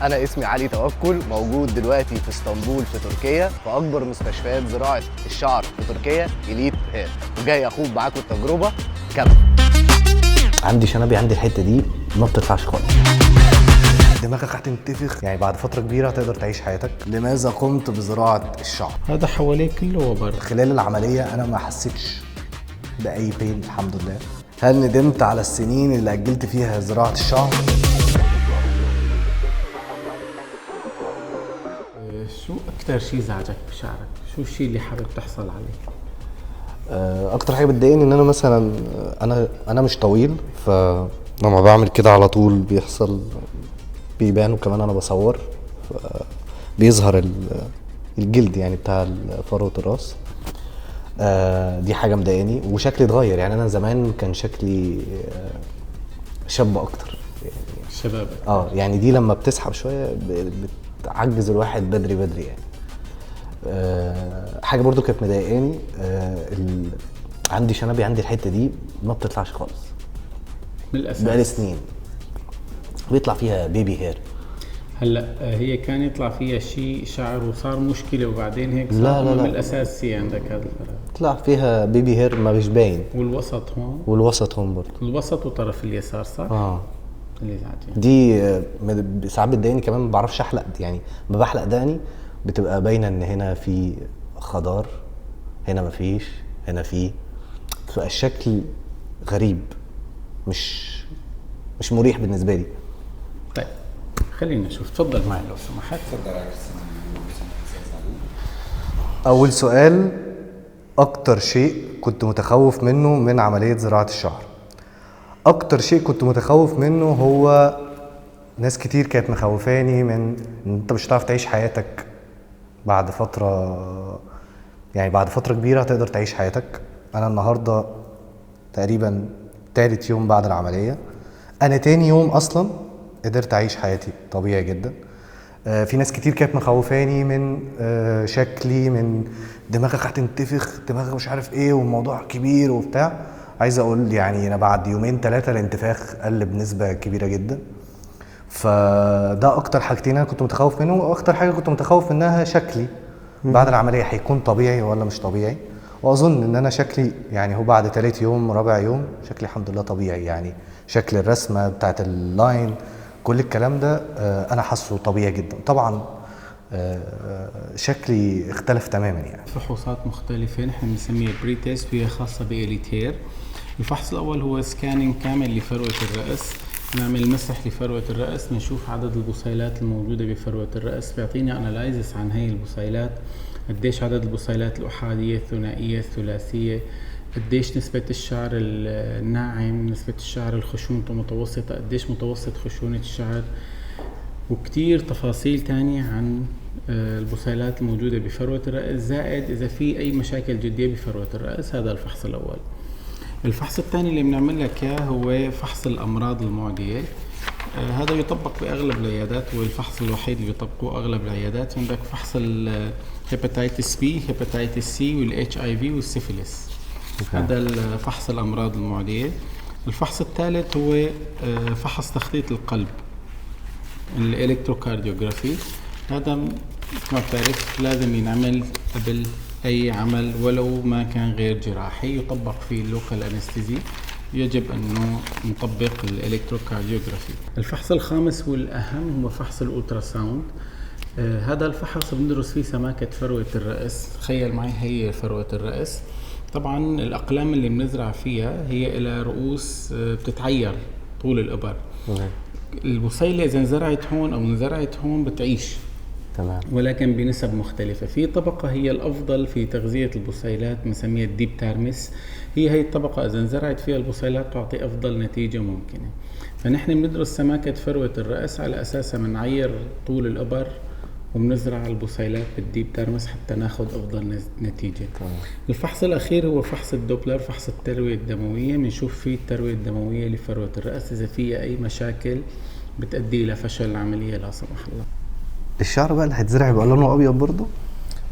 أنا اسمي علي توكل، موجود دلوقتي في اسطنبول في تركيا في أكبر مستشفيات زراعة الشعر في تركيا إليت هير، وجاي أخوض معاكم التجربة كاملة. عندي شنبي، عندي الحتة دي ما بتطلعش خالص. دماغك هتنتفخ، يعني بعد فترة كبيرة هتقدر تعيش حياتك. لماذا قمت بزراعة الشعر؟ هذا حواليه كله وبر. خلال العملية أنا ما حسيتش بأي بين الحمد لله. هل ندمت على السنين اللي أجلت فيها زراعة الشعر؟ شو أكتر شيء زعجك بشعرك؟ شو الشيء اللي حابب تحصل عليه؟ أكتر حاجة بتضايقني إن أنا مثلا أنا مش طويل، فلما بعمل كده على طول بيبان، وكمان أنا بصور بيظهر الجلد يعني بتاع فروة الراس. دي حاجة مضايقاني، وشكلي اتغير. يعني أنا زمان كان شكلي شاب أكتر يعني شبابك. يعني دي لما بتسحب شوية بتعجز الواحد بدري يعني. حاجة برضو كانت مضايقاني، عندي شنبي، عندي الحتة دي ما بتطلعش خالص من الأساس بقالي سنين، بيطلع فيها بيبي هير. هلا هي كان يطلع فيها شيء شعر وصار مشكلة وبعدين هيك صار. لا من الأساس هي عندك هذا الفرق. طلع فيها بيبي هير ما مش باين، والوسط هون برضو. الوسط وطرف اليسار صح؟ اللي زعجني دي ساعات بتضايقني كمان. ما بعرفش احلق، يعني ما بحلق دقني بتبقى باينه ان هنا في خضار، هنا مفيش، هنا في، بتبقى الشكل غريب، مش مريح بالنسبه لي. طيب خلينا نشوف، تفضل معي لو سمحت. اول سؤال، اكتر شيء كنت متخوف منه من عمليه زراعه الشعر؟ اكتر شيء كنت متخوف منه هو ناس كتير كانت مخوفاني من ان انت مش هتعرف تعيش حياتك بعد فترة، يعني بعد فترة كبيرة هتقدر تعيش حياتك. انا النهاردة تقريبا تالت يوم بعد العملية، انا تاني يوم اصلا قدرت اعيش حياتي طبيعي جدا. في ناس كتير كانت مخوفاني من شكلي، من دماغك هتنتفخ، دماغك مش عارف ايه، والموضوع كبير وبتاع. عايز اقول يعني انا بعد يومين 3 الانتفاخ قل بنسبة كبيرة جدا. فده اكتر حاجتين انا كنت متخوف منهم، واكتر حاجة كنت متخوف منها شكلي بعد العملية هيكون طبيعي ولا مش طبيعي. واظن ان انا شكلي يعني هو بعد 3 يوم رابع يوم شكلي الحمد لله طبيعي. يعني شكل الرسمة بتاعت اللاين كل الكلام ده انا حاسه طبيعي جدا. طبعا شكلي اختلف تماما. يعني فحوصات مختلفة نحن بنسميها بري تيست، وهي خاصة بإليت هير. الفحص الأول هو سكانينج كامل لفروة الرأس، نعمل مسح لفروة الرأس، نشوف عدد البصيلات الموجودة بفروة الرأس، بيعطينا أنالايزس عن هاي البصيلات، قديش عدد البصيلات الأحادية، الثنائية، الثلاثية، قديش نسبة الشعر الناعم، نسبة الشعر الخشونته متوسطة، قديش متوسط خشونة الشعر، وكتير تفاصيل تانية عن البصيلات الموجودة بفروة الرأس، زائد إذا في أي مشاكل جدية بفروة الرأس. هذا الفحص الأول. الفحص الثاني اللي بنعمل لك اياه هو فحص الامراض المعديه. هذا يطبق باغلب العيادات، هو الفحص الوحيد اللي بيطبقوه اغلب العيادات. عندك فحص الهيباتيتس بي، هيباتيتس سي، والاتش اي في، والسيفيلس. هذا الفحص الامراض المعديه. الفحص الثالث هو فحص تخطيط القلب، الالكتروكارديوغرافي. هذا ما بتعرف لازم ينعمل قبل أي عمل ولو ما كان غير جراحي، يطبق فيه اللوكال أنستيزي، يجب أنه نطبق الإلكتروكارديوغرافي. الفحص الخامس والأهم هو فحص الأولتراساوند. هذا الفحص بندرس فيه سماكة فروة الرأس. تخيل معي هي فروة الرأس، طبعا الأقلام اللي بنزرع فيها هي إلى رؤوس بتتعير طول الإبر. البصيلة إذا انزرعت هون أو انزرعت هون بتعيش تمام، ولكن بنسب مختلفة. في طبقة هي الأفضل في تغذية البصيلات بنسميها الديب تارمس، هي الطبقة إذا انزرعت فيها البصيلات تعطي أفضل نتيجة ممكنة. فنحن بندرس سماكة فروة الرأس على أساسها بنعير طول الإبر وبنزرع البصيلات بالديب تارمس حتى ناخد أفضل نتيجة. الفحص الأخير هو فحص الدوبلر، فحص التروية الدموية. بنشوف فيه التروية الدموية لفروة الرأس إذا فيها أي مشاكل بتؤدي إلى فشل العملية لا سمح الله. الشعر بقى اللي هيتزرع يبقى لونه ابيض برضه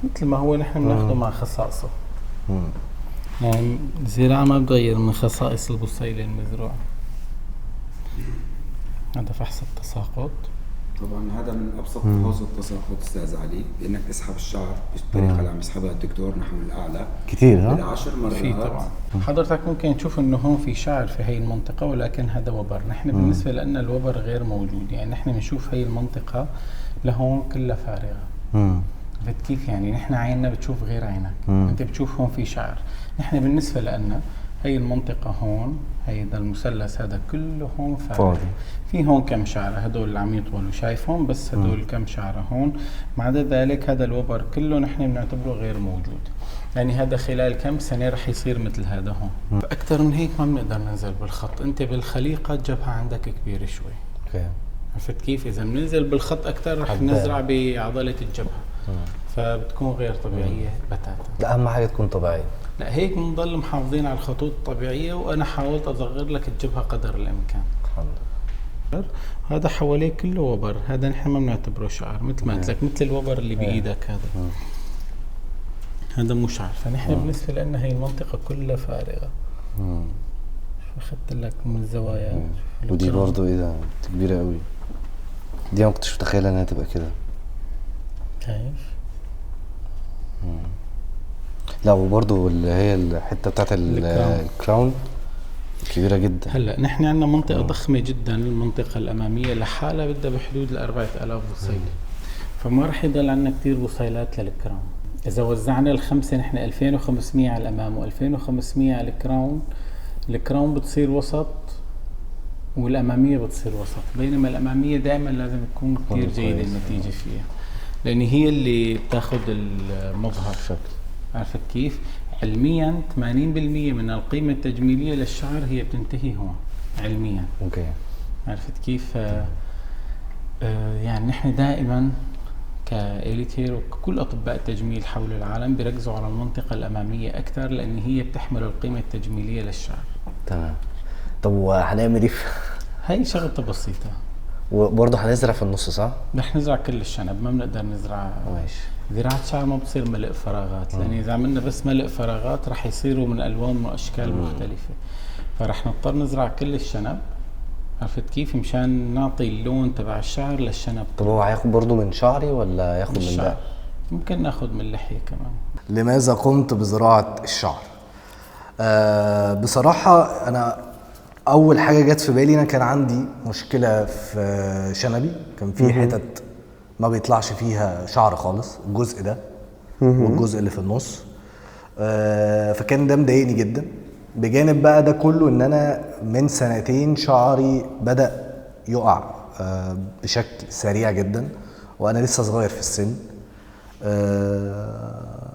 مثل ما هو نحن بناخده مع خصائصه. يعني الزراعة ما بتغير من خصائص البصيلة المزروعة. هذا فحص التساقط. طبعا هذا من ابسط فحوص التساقط استاذ علي، بانك تسحب الشعر بالطريقه اللي عم يسحبها الدكتور نحو الاعلى كتير ها؟ ب10 مرات. في طبعا حضرتك ممكن تشوف انه هون في شعر في هي المنطقة، ولكن هذا وبر. نحن بالنسبة لنا الوبر غير موجود، يعني نحن بنشوف هي المنطقة لهون كلها فارغة. عرفت كيف؟ يعني نحن عيننا بتشوف غير عينك. انت بتشوف هون في شعر. نحن بالنسبة لنا هي المنطقة هون، هيدا المثلث هذا كله هون فارغ. في هون كم شعرة هدول اللي عم يطولوا شايفهم، بس هدول كم شعرة هون. مع ذلك هذا الوبر كله نحن بنعتبره غير موجود. يعني هذا خلال كم سنة رح يصير مثل هذا هون. فأكثر من هيك ما بنقدر ننزل بالخط. انت بالخليقة الجبهة عندك كبيرة شوي. عرفت كيف؟ إذا بننزل بالخط أكثر رح نزرع بعضلة الجبهة. فبتكون غير طبيعية بتاتا. لا أهم حاجة تكون طبيعية. لا هيك بنضل محافظين على الخطوط الطبيعية، وأنا حاولت أصغر لك الجبهة قدر الإمكان. الحمد لله. هذا حواليه كله وبر، هذا نحن ما بنعتبره شعر، مثل ما قلت لك مثل الوبر اللي بإيدك هذا. هذا مو شعر. فنحن بالنسبة لنا هي المنطقة كلها فارغة. أخذت لك من الزوايا. ودي برضو إيه ده كبيرة قوي. دي ما كنتش متخيلة إنها تبقى كده. كيف؟ لا وبرضو اللي هي الحتة بتاعت الكراون كبيرة جدا. هلا نحن عندنا منطقة ضخمة جدا، المنطقة الأمامية لحالها بدها بحدود 4000 بصيلة. فما رح يضل عندنا كتير بصيلات للكراون. إذا وزعنا الخمسة نحن 2500 على الأمام و2500 على الكراون، الكراون بتصير وسط والأمامية بتصير وسط. بينما الأمامية دائما لازم تكون كتير جيدة النتيجة فيها، لأن هي اللي بتاخد المظهر شكل. عرفت كيف؟ علميا 80% من القيمة التجميلية للشعر هي بتنتهي هون علميا. اوكي. عرفت كيف؟ يعني نحن دائما كإليتير وكل أطباء التجميل حول العالم بيركزوا على المنطقة الأمامية أكثر، لأن هي بتحمل القيمة التجميلية للشعر. تمام. طب وهنعمل ايه؟ هي شغلة بسيطة. وبرضه هنزرع في النص صح؟ رح نزرع كل الشنب، ما بنقدر نزرع. ماشي. زراعة شعر ما بتصير ملء فراغات، لأن إذا عملنا بس ملء فراغات رح يصيروا من ألوان وأشكال مختلفة. فرح نضطر نزرع كل الشنب. عرفت كيف؟ مشان نعطي اللون تبع الشعر للشنب. طب هو هياخد برضه من شعري ولا ياخد من ده؟ ممكن ناخد من اللحية كمان. لماذا قمت بزراعة الشعر؟ بصراحة أنا أول حاجة جت في بالي، أنا كان عندي مشكلة في شنبي، كان في حتت ما بيطلعش فيها شعر خالص، الجزء ده والجزء اللي في النص. فكان ده مضايقني جدا. بجانب بقى ده كله ان انا من سنتين شعري بدأ يقع بشكل سريع جدا، وانا لسه صغير في السن.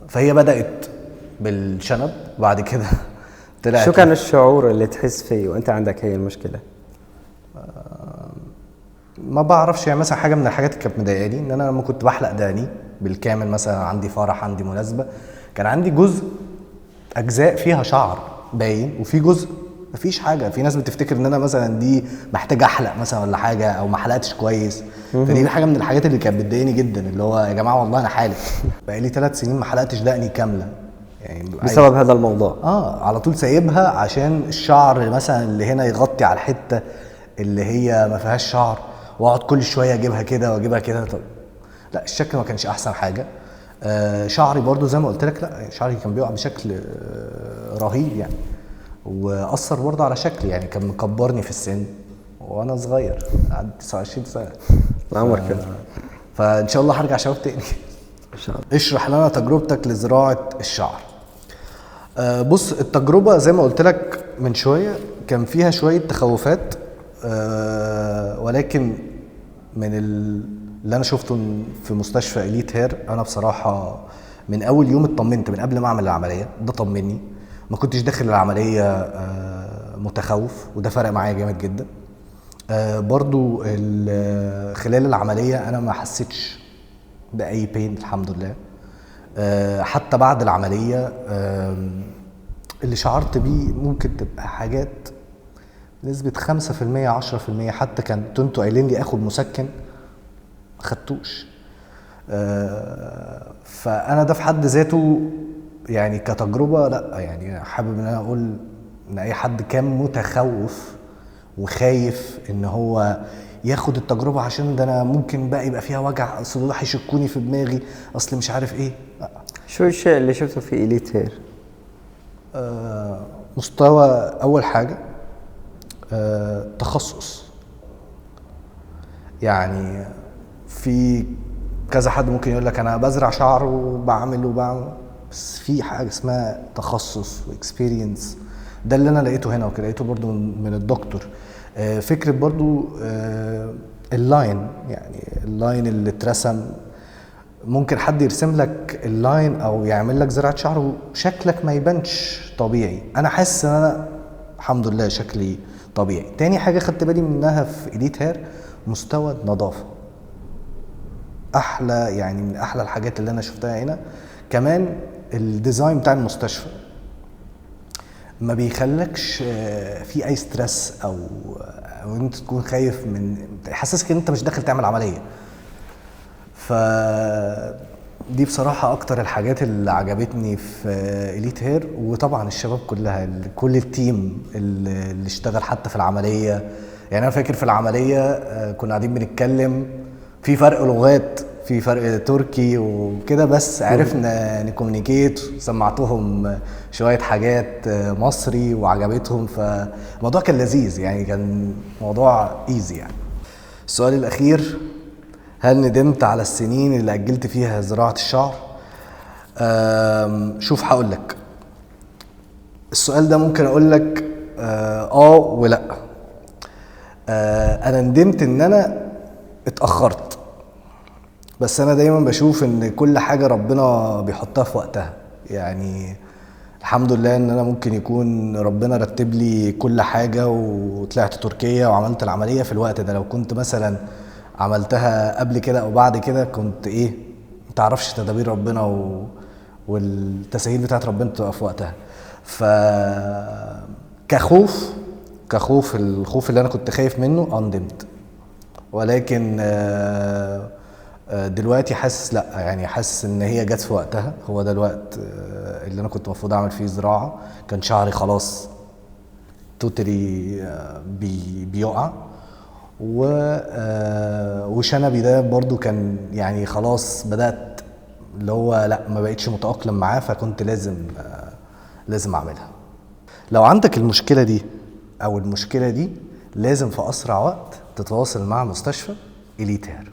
فهي بدأت بالشنب، بعد كده طلعت. شو كان الشعور اللي تحس فيه وانت عندك هي المشكلة؟ ما بعرفش، يعني مثلا حاجه من الحاجات اللي كانت مضايقاني ان انا لما كنت بحلق دقني بالكامل، مثلا عندي فرح عندي مناسبه، كان عندي جزء اجزاء فيها شعر باين وفي جزء مفيش حاجه. في ناس بتفتكر ان انا مثلا دي محتاج احلق مثلا ولا حاجه، او ما حلقتش كويس. فدي حاجه من الحاجات اللي كانت بتضايقني جدا، اللي هو يا جماعه والله انا حالق بقالي 3 سنين ما حلقتش دقني كامله، يعني بسبب هذا الموضوع. على طول سايبها عشان الشعر مثلا اللي هنا يغطي على الحته اللي هي ما فيهاش شعر، واقعد كل شويه اجيبها كده واجيبها كده. طب لا، الشكل ما كانش احسن حاجه. شعري برضو زي ما قلت لك، لا شعري كان بيقع بشكل رهيب يعني، واثر برضو على شكلي، يعني كان مكبرني في السن وانا صغير، عندي 29 سنه. عمرك كده. فان شاء الله هرجع شباب تاني ان شاء الله. اشرح لنا تجربتك لزراعه الشعر. بص، التجربه زي ما قلت لك من شويه كان فيها شويه تخوفات، ولكن من اللي انا شفته في مستشفى إليت هير، انا بصراحه من اول يوم اطمنت، من قبل ما اعمل العمليه ده طمني. ما كنتش داخل العمليه متخوف، وده فرق معايا جامد جدا. برضو خلال العمليه انا ما حسيتش باي بين الحمد لله. حتى بعد العمليه اللي شعرت بيه ممكن تبقى حاجات نسبة 5% 10%. حتى كانوا قايلين لي اخد مسكن، ما خدتوش. فانا ده في حد ذاته يعني كتجربة، لا يعني حابب ان انا اقول ان اي حد كان متخوف وخايف ان هو ياخد التجربه عشان ده انا ممكن بقى يبقى فيها وجع، اصل دول هيشكوني في دماغي، اصل مش عارف ايه. لا. شو الشيء اللي شفته في إليت هير؟ مستوى اول حاجه تخصص. يعني في كذا حد ممكن يقول لك انا بزرع شعر وبعمل، بس في حاجه اسمها تخصص واكسبيرينس. ده اللي انا لقيته هنا، وكده لقيته برضو من الدكتور. فكره برضو اللاين، يعني اللاين اللي اترسم، ممكن حد يرسم لك اللاين او يعمل لك زراعه شعر وشكلك ما يبانش طبيعي. انا حاسس ان انا الحمد لله شكلي طبيعي. تاني حاجه خدت بالي منها في إليت هير مستوى النظافه. احلى، يعني من احلى الحاجات اللي انا شفتها هنا. كمان الديزاين بتاع المستشفى ما بيخلكش في اي ستريس او انت تكون خايف، من يحسسك ان انت مش داخل تعمل عمليه. ف دي بصراحه اكتر الحاجات اللي عجبتني في إليت هير. وطبعا الشباب كلها، كل التيم اللي اشتغل حتى في العمليه. يعني انا فاكر في العمليه كنا قاعدين بنتكلم في فرق لغات، في فرق تركي وكده، بس عرفنا نكومينيكيت. سمعتهم شويه حاجات مصري وعجبتهم، فالموضوع كان لذيذ، يعني كان موضوع ايزي. يعني السؤال الاخير، هل ندمت على السنين اللي اجلت فيها زراعه الشعر؟ شوف هقول لك السؤال ده، ممكن اقول لك ولا. انا ندمت ان انا اتاخرت، بس انا دايما بشوف ان كل حاجه ربنا بيحطها في وقتها. يعني الحمد لله ان انا ممكن يكون ربنا رتب لي كل حاجه وطلعت تركيا وعملت العمليه في الوقت ده. لو كنت مثلا عملتها قبل كده او بعد كده كنت متعرفش تدابير ربنا والتسهيل بتاعت ربنا تبقى في وقتها. ف كخوف الخوف اللي انا كنت خايف منه ندمت. ولكن دلوقتي حاسس لا، يعني حاسس ان هي جت في وقتها. هو ده الوقت اللي انا كنت المفروض اعمل فيه زراعه. كان شعري خلاص توتالي بيقع، وشنبي ده برضو كان يعني خلاص بدأت اللي هو لا، ما بقيتش متأقلم معاه، فكنت لازم اعملها. لو عندك المشكلة دي او المشكلة دي، لازم في اسرع وقت تتواصل مع مستشفى إليت هير.